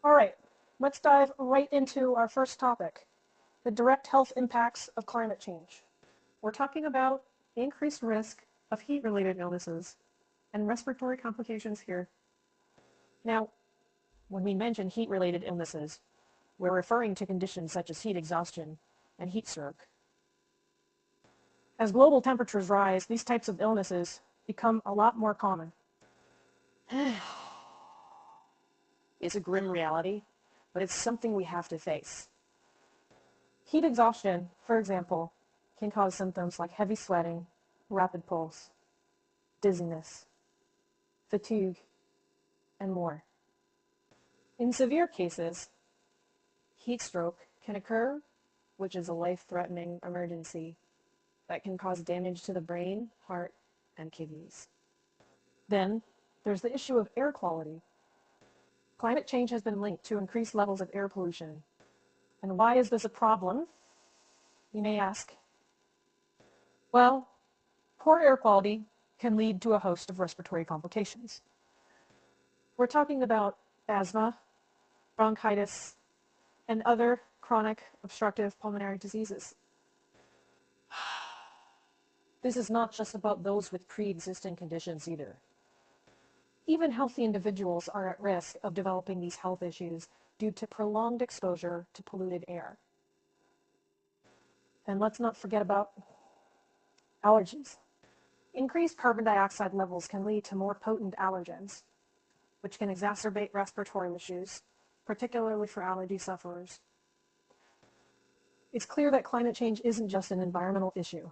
All right, let's dive right into our first topic, the direct health impacts of climate change. We're talking about increased risk of heat-related illnesses and respiratory complications here. Now, when we mention heat-related illnesses, we're referring to conditions such as heat exhaustion and heat stroke. As global temperatures rise, these types of illnesses become a lot more common. It's a grim reality, but it's something we have to face. Heat exhaustion, for example, can cause symptoms like heavy sweating, rapid pulse, dizziness, fatigue, and more. In severe cases, heat stroke can occur, which is a life-threatening emergency that can cause damage to the brain, heart, and kidneys. Then, there's the issue of air quality. Climate change has been linked to increased levels of air pollution. And why is this a problem, you may ask? Well, poor air quality can lead to a host of respiratory complications. We're talking about asthma, bronchitis, and other chronic obstructive pulmonary diseases. This is not just about those with pre-existing conditions either. Even healthy individuals are at risk of developing these health issues due to prolonged exposure to polluted air. And let's not forget about allergies. Increased carbon dioxide levels can lead to more potent allergens, which can exacerbate respiratory issues, particularly for allergy sufferers. It's clear that climate change isn't just an environmental issue.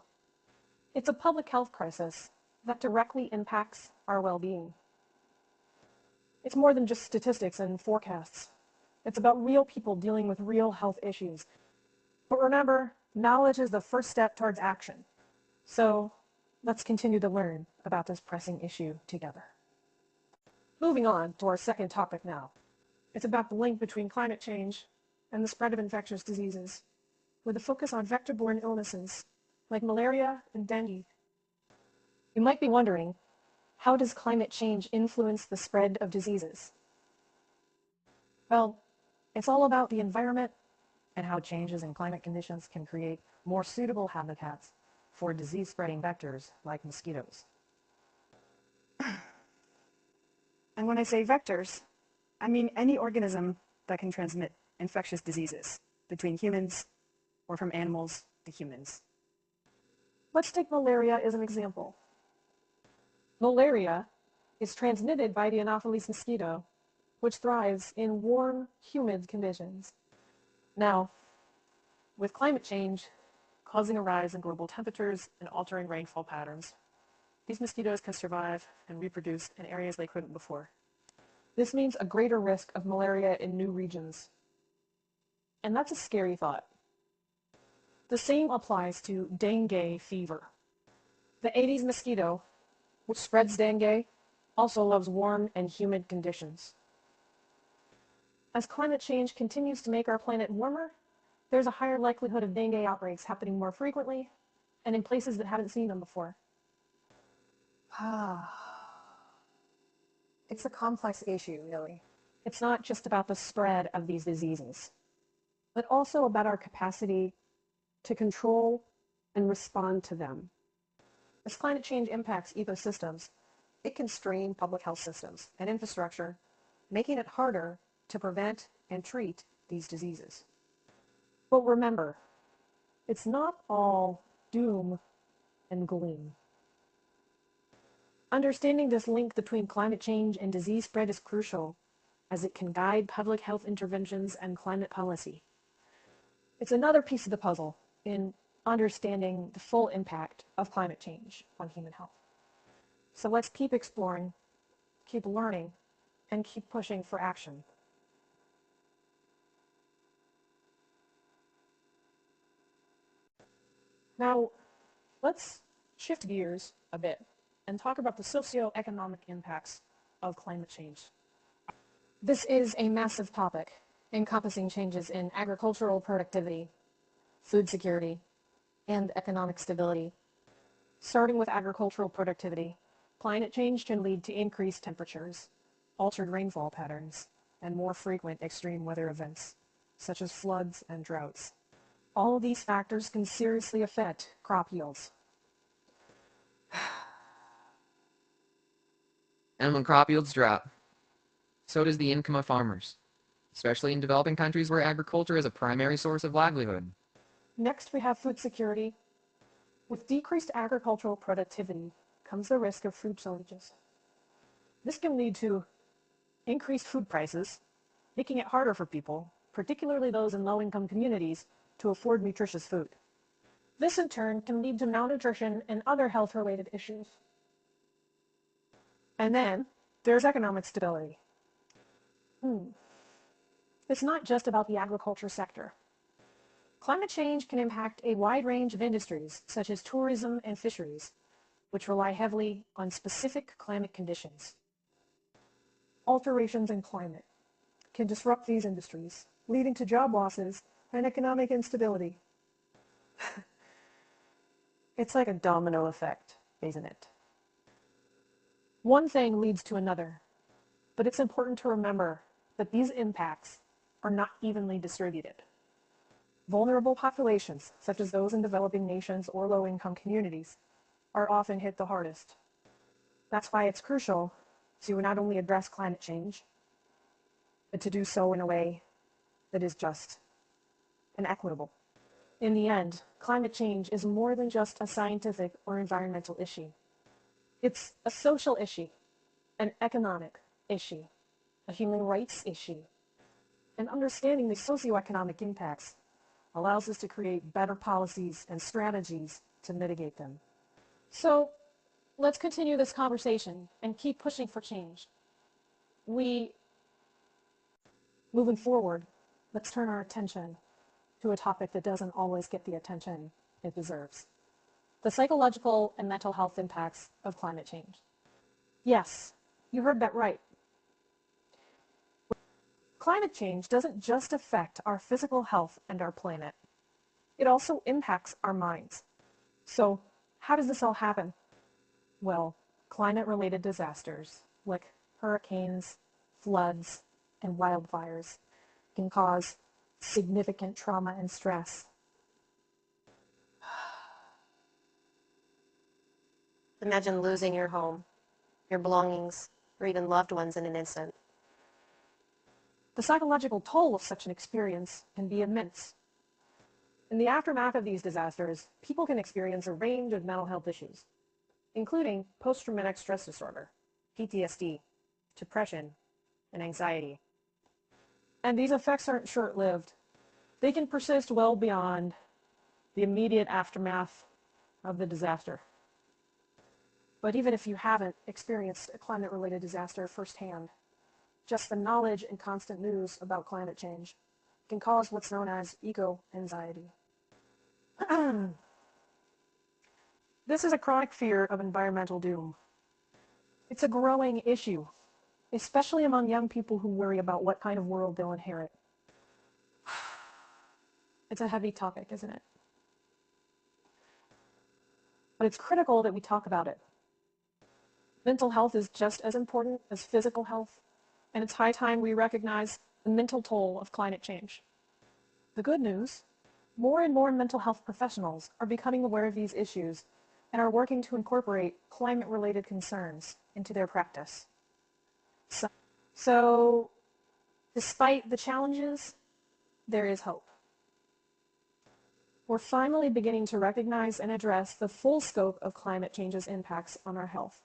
It's a public health crisis that directly impacts our well-being. It's more than just statistics and forecasts. It's about real people dealing with real health issues. But remember, knowledge is the first step towards action. So let's continue to learn about this pressing issue together. Moving on to our second topic now. It's about the link between climate change and the spread of infectious diseases, with a focus on vector-borne illnesses like malaria and dengue. You might be wondering, how does climate change influence the spread of diseases? Well, it's all about the environment and how changes in climate conditions can create more suitable habitats for disease-spreading vectors like mosquitoes. And when I say vectors, I mean any organism that can transmit infectious diseases between humans or from animals to humans. Let's take malaria as an example. Malaria is transmitted by the Anopheles mosquito, which thrives in warm, humid conditions. Now, with climate change causing a rise in global temperatures and altering rainfall patterns, these mosquitoes can survive and reproduce in areas they couldn't before. This means a greater risk of malaria in new regions. And that's a scary thought. The same applies to dengue fever. The Aedes mosquito, which spreads dengue, also loves warm and humid conditions. As climate change continues to make our planet warmer, there's a higher likelihood of dengue outbreaks happening more frequently and in places that haven't seen them before. It's a complex issue, really. It's not just about the spread of these diseases, but also about our capacity to control and respond to them. As climate change impacts ecosystems, it can strain public health systems and infrastructure, making it harder to prevent and treat these diseases. But remember, it's not all doom and gloom. Understanding this link between climate change and disease spread is crucial, as it can guide public health interventions and climate policy. It's another piece of the puzzle in understanding the full impact of climate change on human health. So let's keep exploring, keep learning, and keep pushing for action. Now, let's shift gears a bit and talk about the socioeconomic impacts of climate change. This is a massive topic encompassing changes in agricultural productivity, food security, and economic stability. Starting with agricultural productivity, climate change can lead to increased temperatures, altered rainfall patterns, and more frequent extreme weather events, such as floods and droughts. All of these factors can seriously affect crop yields. And when crop yields drop, so does the income of farmers, especially in developing countries where agriculture is a primary source of livelihood. Next, we have food security. With decreased agricultural productivity comes the risk of food shortages. This can lead to increased food prices, making it harder for people, particularly those in low-income communities, to afford nutritious food. This in turn can lead to malnutrition and other health-related issues. And then there's economic stability. It's not just about the agriculture sector. Climate change can impact a wide range of industries, such as tourism and fisheries, which rely heavily on specific climate conditions. Alterations in climate can disrupt these industries, leading to job losses and economic instability. It's like a domino effect, isn't it? One thing leads to another, but it's important to remember that these impacts are not evenly distributed. Vulnerable populations, such as those in developing nations or low-income communities, are often hit the hardest. That's why it's crucial to not only address climate change, but to do so in a way that is just and equitable. In the end, climate change is more than just a scientific or environmental issue. It's a social issue, an economic issue, a human rights issue. And understanding the socioeconomic impacts allows us to create better policies and strategies to mitigate them. So let's continue this conversation and keep pushing for change. Moving forward, let's turn our attention to a topic that doesn't always get the attention it deserves: the psychological and mental health impacts of climate change. Yes, you heard that right. Climate change doesn't just affect our physical health and our planet. It also impacts our minds. So, how does this all happen? Well, climate-related disasters like hurricanes, floods, and wildfires can cause significant trauma and stress. Imagine losing your home, your belongings, or even loved ones in an instant. The psychological toll of such an experience can be immense. In the aftermath of these disasters, people can experience a range of mental health issues, including post-traumatic stress disorder, PTSD, depression, and anxiety. And these effects aren't short-lived. They can persist well beyond the immediate aftermath of the disaster. But even if you haven't experienced a climate-related disaster firsthand, just the knowledge and constant news about climate change can cause what's known as eco-anxiety. This is a chronic fear of environmental doom. It's a growing issue, especially among young people who worry about what kind of world they'll inherit. It's a heavy topic, isn't it? But it's critical that we talk about it. Mental health is just as important as physical health, and it's high time we recognize the mental toll of climate change. The good news: more and more mental health professionals are becoming aware of these issues and are working to incorporate climate-related concerns into their practice. So, despite the challenges, there is hope. We're finally beginning to recognize and address the full scope of climate change's impacts on our health.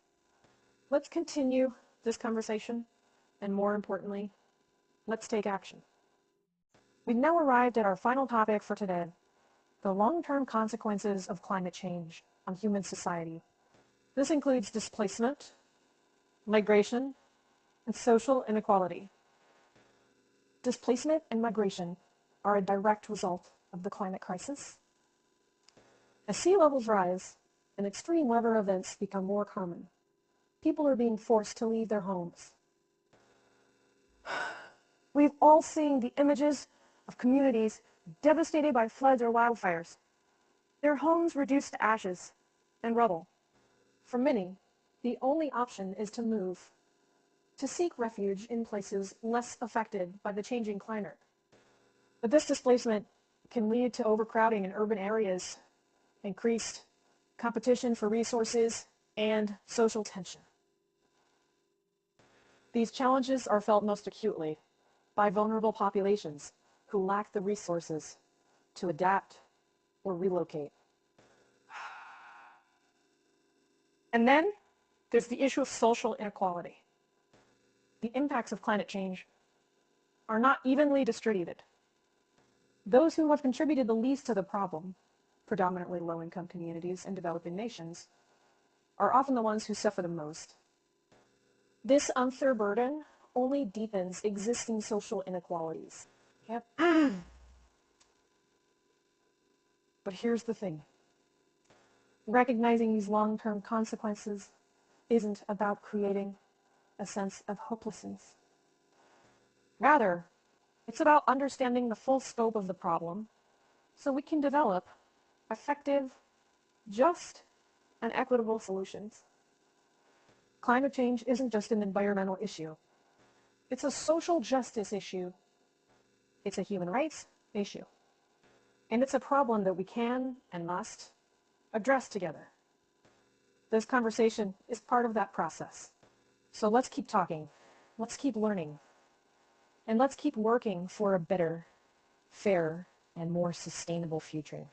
Let's continue this conversation, and more importantly, let's take action. We've now arrived at our final topic for today: the long-term consequences of climate change on human society. This includes displacement, migration, and social inequality. Displacement and migration are a direct result of the climate crisis. As sea levels rise and extreme weather events become more common, people are being forced to leave their homes. We've all seen the images of communities devastated by floods or wildfires, their homes reduced to ashes and rubble. For many, the only option is to move to seek refuge in places less affected by the changing climate. But this displacement can lead to overcrowding in urban areas, increased competition for resources, and social tension. These challenges are felt most acutely by vulnerable populations who lack the resources to adapt or relocate. And then there's the issue of social inequality. The impacts of climate change are not evenly distributed. Those who have contributed the least to the problem, predominantly low-income communities and developing nations, are often the ones who suffer the most. This unfair burden only deepens existing social inequalities. Yep. But here's the thing. Recognizing these long-term consequences isn't about creating a sense of hopelessness. Rather, it's about understanding the full scope of the problem so we can develop effective, just, and equitable solutions. Climate change isn't just an environmental issue. It's a social justice issue. It's a human rights issue. And it's a problem that we can and must address together. This conversation is part of that process. So let's keep talking. Let's keep learning. And let's keep working for a better, fairer, and more sustainable future.